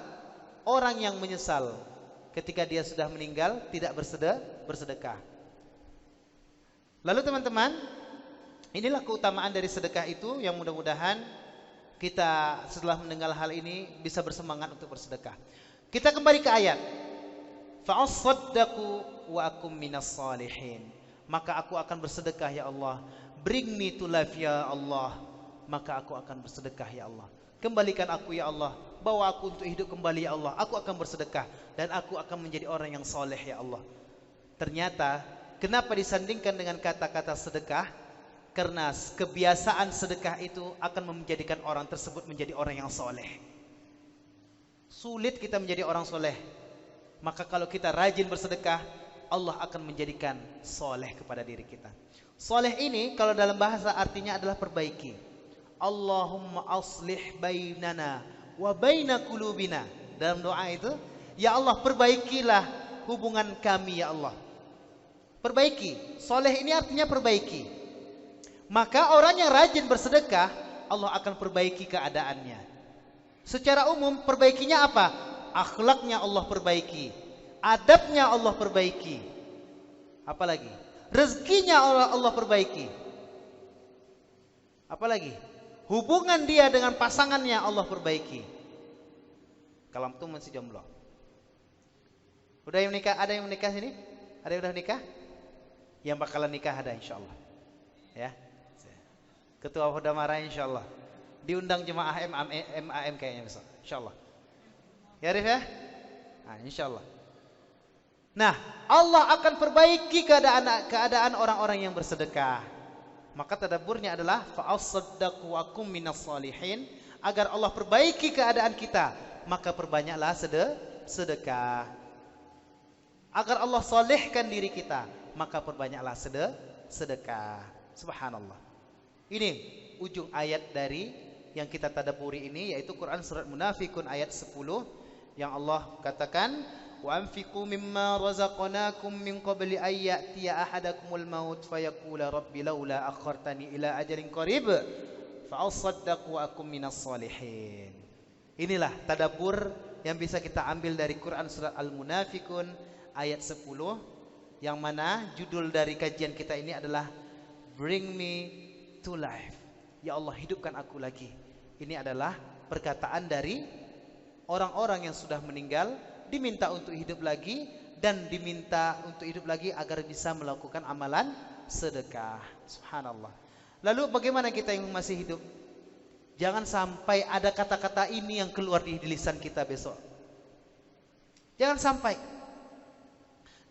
orang yang menyesal ketika dia sudah meninggal tidak bersedekah. Lalu teman-teman, inilah keutamaan dari sedekah itu yang mudah-mudahan kita setelah mendengar hal ini bisa bersemangat untuk bersedekah. Kita kembali ke ayat. Fa'asaddaqu wa akum minas salihin. Maka aku akan bersedekah ya Allah. Bring me to life ya Allah. Maka aku akan bersedekah ya Allah. Kembalikan aku ya Allah, bawa aku untuk hidup kembali ya Allah. Aku akan bersedekah dan aku akan menjadi orang yang soleh ya Allah. Ternyata kenapa disandingkan dengan kata-kata sedekah? Karena kebiasaan sedekah itu akan menjadikan orang tersebut menjadi orang yang soleh. Sulit kita menjadi orang soleh. Maka kalau kita rajin bersedekah, Allah akan menjadikan soleh kepada diri kita. Soleh ini kalau dalam bahasa artinya adalah perbaiki. Allahumma aslih bainana wa baina qulubina. Dalam doa itu, ya Allah perbaikilah hubungan kami ya Allah. Perbaiki. Soleh ini artinya perbaiki. Maka orang yang rajin bersedekah, Allah akan perbaiki keadaannya. Secara umum perbaikinya apa? Akhlaknya Allah perbaiki, adabnya Allah perbaiki. Apalagi? Rezekinya Allah perbaiki. Apalagi? Hubungan dia dengan pasangannya Allah perbaiki. Kalau antum masih jomblo, udah yang menikah, ada yang menikah sini? Ada yang udah nikah? Yang bakalan nikah ada insyaallah. Ya. Ketua Huda Marah insyaallah. Diundang jemaah MAM kayaknya besok. Insyaallah. Ya Arif ya? Nah, insyaallah. Nah, Allah akan perbaiki keadaan orang-orang yang bersedekah. Maka tadabburnya adalah fa'asaddaqu wa akum minas salihin, agar Allah perbaiki keadaan kita, maka perbanyaklah sedekah. Agar Allah solehkan diri kita, maka perbanyaklah sedekah. Subhanallah. Ini ujung ayat dari yang kita tadabburi ini, yaitu Quran surat Munafikun ayat 10 yang Allah katakan, wa anfiqu mimma razaqnakum min qabli ay ya'tiya ahadakumul maut fayaqula rabbi laula akhartani ila ajalin qarib fa asaddaqu wa akum minas salihin. Inilah tadabbur yang bisa kita ambil dari Quran surat Al-Munafikun ayat 10, yang mana judul dari kajian kita ini adalah Bring me to life. Ya Allah, hidupkan aku lagi. Ini adalah perkataan dari orang-orang yang sudah meninggal, diminta untuk hidup lagi dan diminta untuk hidup lagi agar bisa melakukan amalan sedekah. Subhanallah. Lalu bagaimana kita yang masih hidup? Jangan sampai ada kata-kata ini yang keluar di lisan kita besok. Jangan sampai.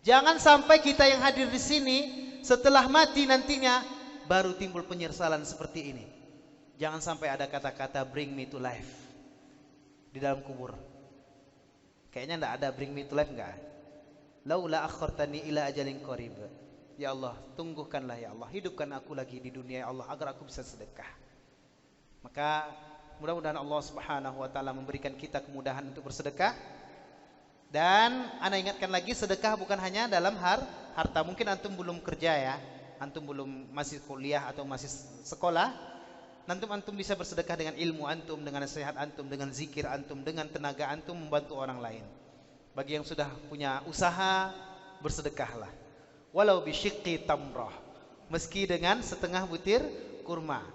Jangan sampai kita yang hadir di sini setelah mati nantinya baru timbul penyesalan seperti ini. Jangan sampai ada kata-kata bring me to life di dalam kubur. Kayaknya enggak ada bring me to life, enggak. Laula akhartani ila ajalin qarib. Ya Allah, tunggukanlah ya Allah, hidupkan aku lagi di dunia ya Allah agar aku bisa sedekah. Maka mudah-mudahan Allah Subhanahu wa taala memberikan kita kemudahan untuk bersedekah. Dan ana ingatkan lagi, sedekah bukan hanya dalam harta. Mungkin antum belum kerja ya, antum belum masih kuliah atau masih sekolah. Nanti antum bisa bersedekah dengan ilmu antum, dengan nasihat antum, dengan zikir antum, dengan tenaga antum membantu orang lain. Bagi yang sudah punya usaha, bersedekahlah. Walau bisyikki tamrah, meski dengan setengah butir kurma.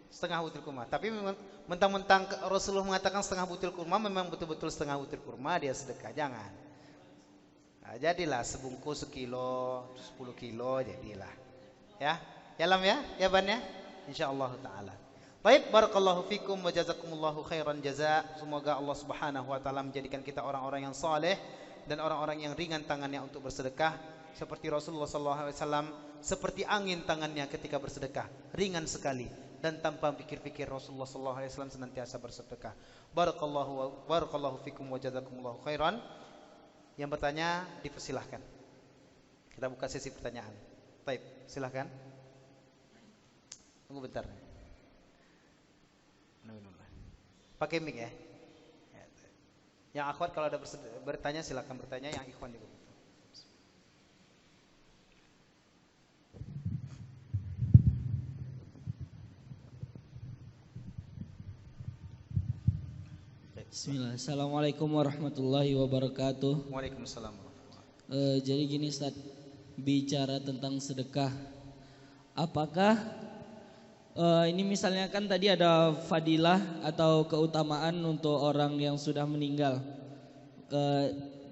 Setengah butir kurma. Tapi mentang-mentang Rasulullah mengatakan setengah butir kurma, memang betul-betul setengah butir kurma dia sedekah. Jangan. Nah, jadilah sebungkus 1 kilo, 10 kilo jadilah. Ya, yalam ya, ya ban ya. Insyaallah taala. Baik, barakallahu fikum wa jazakumullahu khairan jaza. Semoga Allah Subhanahu wa taala menjadikan kita orang-orang yang saleh dan orang-orang yang ringan tangannya untuk bersedekah seperti Rasulullah sallallahu alaihi wasallam, seperti angin tangannya ketika bersedekah, ringan sekali dan tanpa pikir-pikir Rasulullah sallallahu alaihi wasallam senantiasa bersedekah. Barakallahu fikum wa jazakumullahu khairan. Yang bertanya dipersilahkan. Kita buka sesi pertanyaan. Baik, silahkan. Tunggu bentar. Pakai mic ya. Yang akhwat kalau ada bertanya silakan bertanya, yang ikhwan juga. Bismillah. Assalamualaikum warahmatullahi wabarakatuh. Waalaikumsalam. Jadi gini Ustaz, bicara tentang sedekah, apakah ini misalnya kan tadi ada fadilah atau keutamaan untuk orang yang sudah meninggal.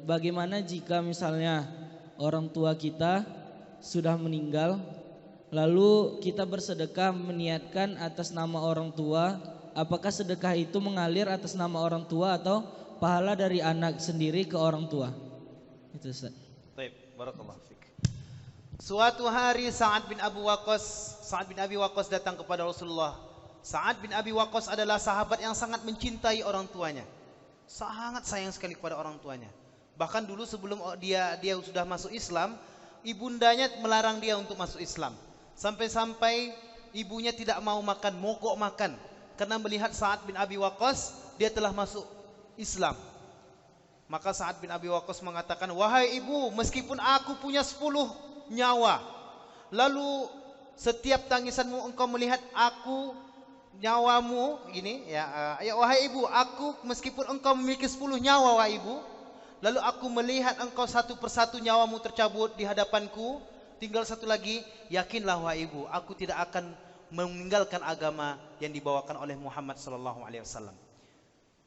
Bagaimana jika misalnya orang tua kita sudah meninggal, lalu kita bersedekah meniatkan atas nama orang tua, apakah sedekah itu mengalir atas nama orang tua atau pahala dari anak sendiri ke orang tua? Itu Ustaz. Baik, barakallahu fiik. Suatu hari Sa'ad bin Abi Waqqas datang kepada Rasulullah. Sa'ad bin Abi Waqqas adalah sahabat yang sangat mencintai orang tuanya. Sangat sayang sekali kepada orang tuanya. Bahkan dulu sebelum dia sudah masuk Islam, ibundanya melarang dia untuk masuk Islam. Sampai-sampai ibunya tidak mau makan, mogok makan. Karena melihat Sa'ad bin Abi Waqqas, dia telah masuk Islam. Maka Sa'ad bin Abi Waqqas mengatakan, "Wahai ibu, meskipun aku punya 10 nyawa, lalu setiap tangisanmu engkau melihat aku nyawamu gini ya, wahai ibu, aku meskipun engkau memiliki 10 nyawa wahai ibu, lalu aku melihat engkau satu persatu nyawamu tercabut di hadapanku, tinggal satu lagi, yakinlah wahai ibu, aku tidak akan meninggalkan agama yang dibawakan oleh Muhammad sallallahu alaihi wasallam."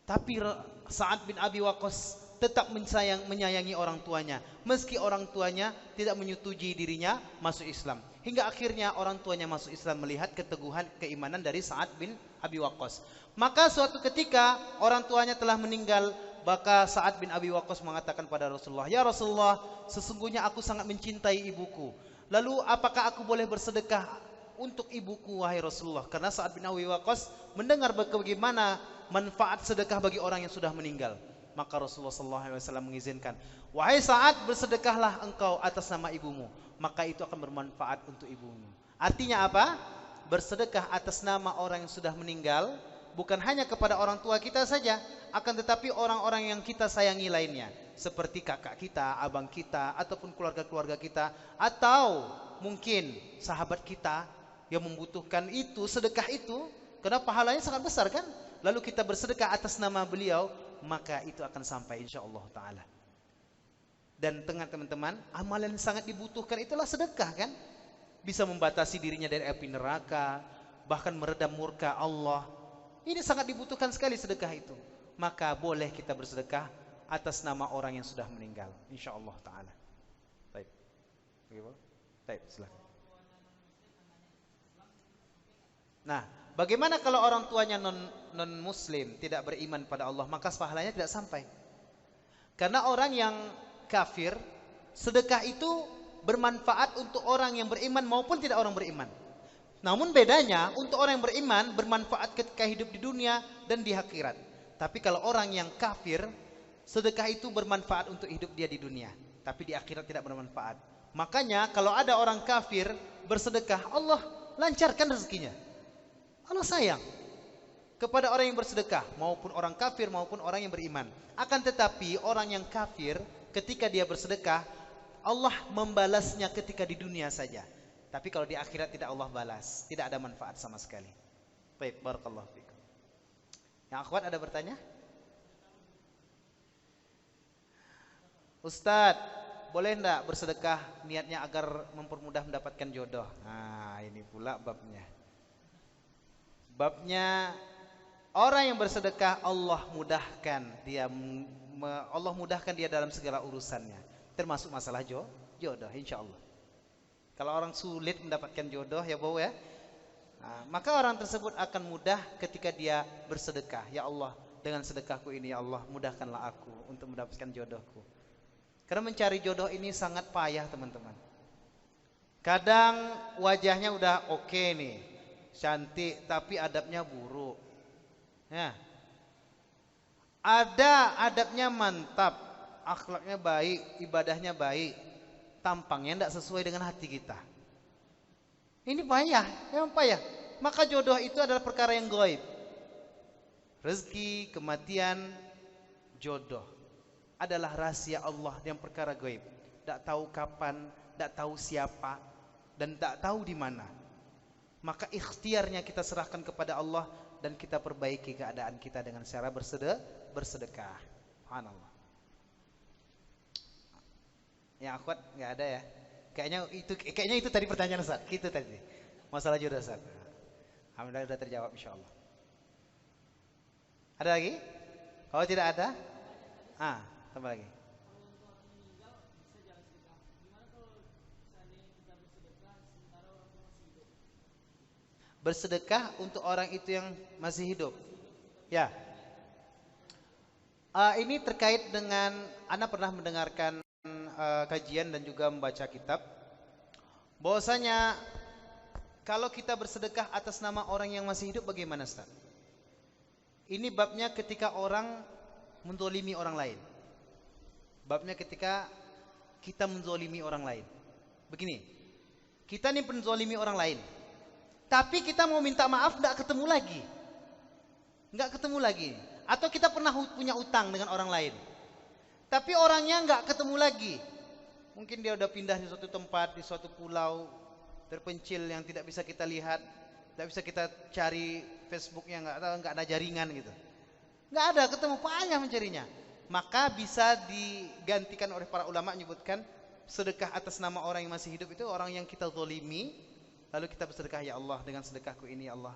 Tapi Sa'ad bin Abi Waqqas tetap menyayangi orang tuanya, meski orang tuanya tidak menyetujui dirinya masuk Islam. Hingga akhirnya orang tuanya masuk Islam melihat keteguhan keimanan dari Sa'ad bin Abi Waqqas. Maka suatu ketika orang tuanya telah meninggal, maka Sa'ad bin Abi Waqqas mengatakan pada Rasulullah, "Ya Rasulullah, sesungguhnya aku sangat mencintai ibuku. Lalu apakah aku boleh bersedekah untuk ibuku wahai Rasulullah?" Karena Sa'ad bin Abi Waqqas mendengar bagaimana manfaat sedekah bagi orang yang sudah meninggal. Maka Rasulullah SAW mengizinkan, "Wahai Sa'ad, bersedekahlah engkau atas nama ibumu, maka itu akan bermanfaat untuk ibumu." Artinya apa? Bersedekah atas nama orang yang sudah meninggal bukan hanya kepada orang tua kita saja, akan tetapi orang-orang yang kita sayangi lainnya, seperti kakak kita, abang kita, ataupun keluarga-keluarga kita, atau mungkin sahabat kita yang membutuhkan itu, sedekah itu, karena pahalanya sangat besar kan? Lalu kita bersedekah atas nama beliau, maka itu akan sampai insyaallah ta'ala. Dan teman-teman, amalan yang sangat dibutuhkan itulah sedekah kan? Bisa membatasi dirinya dari api neraka, bahkan meredam murka Allah. Ini sangat dibutuhkan sekali sedekah itu. Maka boleh kita bersedekah atas nama orang yang sudah meninggal, insyaallah ta'ala. Baik. Baik, silakan. Nah, bagaimana kalau orang tuanya non muslim, tidak beriman pada Allah, maka pahalanya tidak sampai. Karena orang yang kafir, sedekah itu bermanfaat untuk orang yang beriman maupun tidak orang beriman. Namun bedanya, untuk orang yang beriman bermanfaat ketika hidup di dunia dan di akhirat. Tapi kalau orang yang kafir, sedekah itu bermanfaat untuk hidup dia di dunia, tapi di akhirat tidak bermanfaat. Makanya kalau ada orang kafir bersedekah, Allah lancarkan rezekinya. Allah sayang kepada orang yang bersedekah, maupun orang kafir maupun orang yang beriman. Akan tetapi orang yang kafir ketika dia bersedekah, Allah membalasnya ketika di dunia saja. Tapi kalau di akhirat tidak Allah balas, tidak ada manfaat sama sekali. Baik, barakallahu fikum. Yang akhwat ada bertanya? Ustadz, boleh enggak bersedekah niatnya agar mempermudah mendapatkan jodoh? Nah, ini pula babnya. Babnya orang yang bersedekah Allah mudahkan dia, Allah mudahkan dia dalam segala urusannya, termasuk masalah jodoh, insya Allah. Kalau orang sulit mendapatkan jodoh ya bau ya, nah, maka orang tersebut akan mudah ketika dia bersedekah. Ya Allah, dengan sedekahku ini ya Allah mudahkanlah aku untuk mendapatkan jodohku. Karena mencari jodoh ini sangat payah teman-teman. Kadang wajahnya udah oke nih, cantik, tapi adabnya buruk. Ya. Ada adabnya mantap, akhlaknya baik, ibadahnya baik, tampangnya tidak sesuai dengan hati kita. Ini payah, memang payah. Maka jodoh itu adalah perkara yang gaib. Rezeki, kematian, jodoh adalah rahasia Allah yang perkara gaib. Tidak tahu kapan, tidak tahu siapa, dan tidak tahu di mana. Maka ikhtiarnya kita serahkan kepada Allah dan kita perbaiki keadaan kita dengan cara bersedekah. Subhanallah. Yang akhwat nggak ada ya? Kayaknya itu tadi pertanyaan Ustaz. Gitu tadi. Masalah jodoh Ustaz. Alhamdulillah sudah terjawab insyaallah. Ada lagi? Kalau tidak ada? Tambah lagi. Bersedekah untuk orang itu yang masih hidup. Ya. Ini terkait dengan Ana pernah mendengarkan kajian dan juga membaca kitab bahwasanya kalau kita bersedekah atas nama orang yang masih hidup bagaimana Ustaz? Ini babnya ketika orang menzolimi orang lain. Babnya ketika kita menzolimi orang lain. Begini, kita nih penzolimi orang lain, tapi kita mau minta maaf nggak ketemu lagi, Atau kita pernah punya utang dengan orang lain, tapi orangnya nggak ketemu lagi. Mungkin dia udah pindah di suatu tempat, di suatu pulau terpencil yang tidak bisa kita lihat, tidak bisa kita cari Facebooknya, nggak ada jaringan gitu, nggak ada ketemu, payah mencarinya. Maka bisa digantikan oleh para ulama menyebutkan sedekah atas nama orang yang masih hidup itu orang yang kita zolimi, lalu kita bersedekah, ya Allah dengan sedekahku ini ya Allah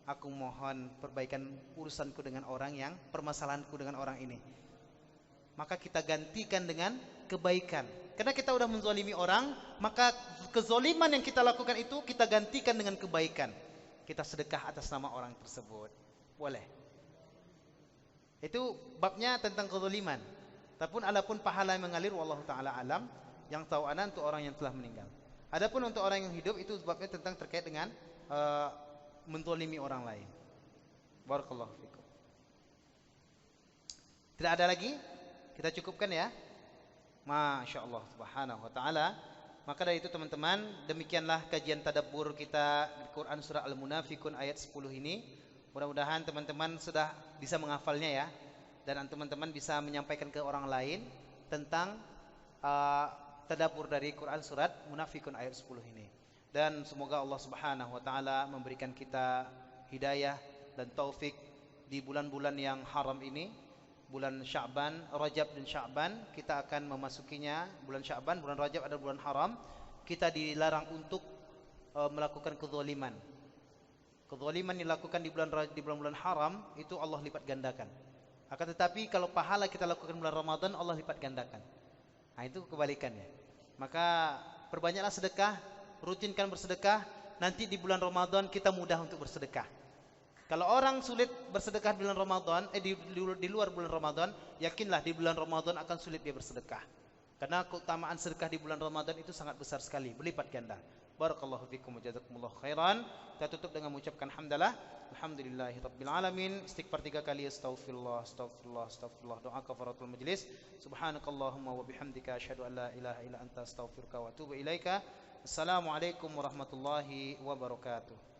aku mohon perbaikan urusanku dengan orang yang, permasalahanku dengan orang ini. Maka kita gantikan dengan kebaikan. Karena kita udah menzolimi orang, maka kezoliman yang kita lakukan itu kita gantikan dengan kebaikan. Kita sedekah atas nama orang tersebut. Boleh. Itu babnya tentang kezoliman. Adapun pahala yang mengalir wallahu taala alam, yang tahu ana untuk orang yang telah meninggal. Adapun untuk orang yang hidup itu babnya tentang terkait dengan menzolimi orang lain. Barakallahu fikum. Tidak ada lagi? Kita cukupkan ya. Masya Allah subhanahu wa ta'ala. Maka dari itu teman-teman, demikianlah kajian tadabbur kita di Quran surah Al-Munafikun ayat 10 ini. Mudah-mudahan teman-teman sudah bisa menghafalnya ya, dan teman-teman bisa menyampaikan ke orang lain tentang tadabbur dari Quran surat Munafikun ayat 10 ini. Dan semoga Allah subhanahu wa ta'ala memberikan kita hidayah dan taufik di bulan-bulan yang haram ini, bulan Sya'ban, Rajab dan Sya'ban. Kita akan memasukinya. Bulan Sya'ban, bulan Rajab adalah bulan haram. Kita dilarang untuk melakukan kezaliman. Kezaliman dilakukan di bulan-bulan haram itu Allah lipat gandakan. Akan tetapi kalau pahala kita lakukan bulan Ramadan, Allah lipat gandakan. Nah, itu kebalikannya. Maka perbanyaklah sedekah, rutinkan bersedekah. Nanti di bulan Ramadan kita mudah untuk bersedekah. Kalau orang sulit bersedekah di bulan Ramadan, di luar bulan Ramadan, yakinlah di bulan Ramadan akan sulit dia bersedekah. Karena keutamaan sedekah di bulan Ramadan itu sangat besar sekali, berlipat ganda. Barakallahu fikum wa jazakumullahu khairan. Kita tutup dengan mengucapkan hamdalah. Alhamdulillahirabbil alamin. Istighfar 3 kali, astaghfirullah, astaghfirullah, astaghfirullah. Doa kafaratul majlis. Subhanakallahumma wa bihamdika asyhadu an la ilaha illa anta astaghfiruka wa atubu ilaika. Assalamualaikum warahmatullahi wabarakatuh.